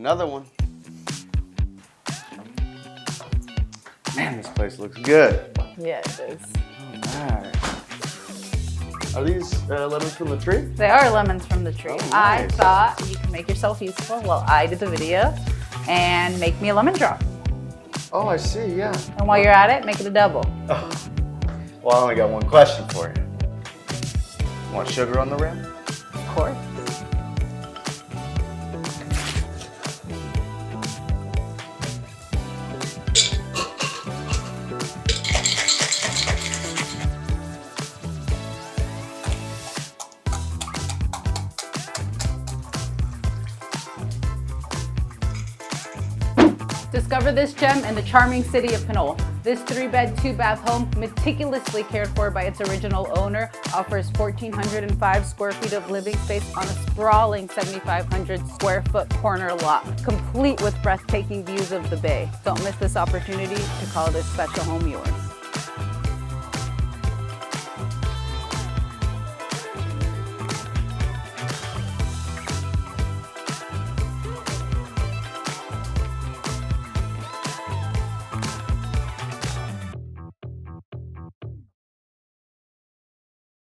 Another one. Man, this place looks good. Yeah, it is. Alright. Are these lemons from the tree? They are lemons from the tree. Oh, I nice. thought you could make yourself useful while I did the video and make me a lemon drop. Oh, I see, yeah. And while you're at it, make it a double. Oh. Well, I only got one question for you. Want sugar on the rim? Of course. Discover this gem in the charming city of Pinole. This 3-bed, 2-bath home, meticulously cared for by its original owner, offers 1,405 square feet of living space on a sprawling 7,500 square foot corner lot, complete with breathtaking views of the bay. Don't miss this opportunity to call this special home yours.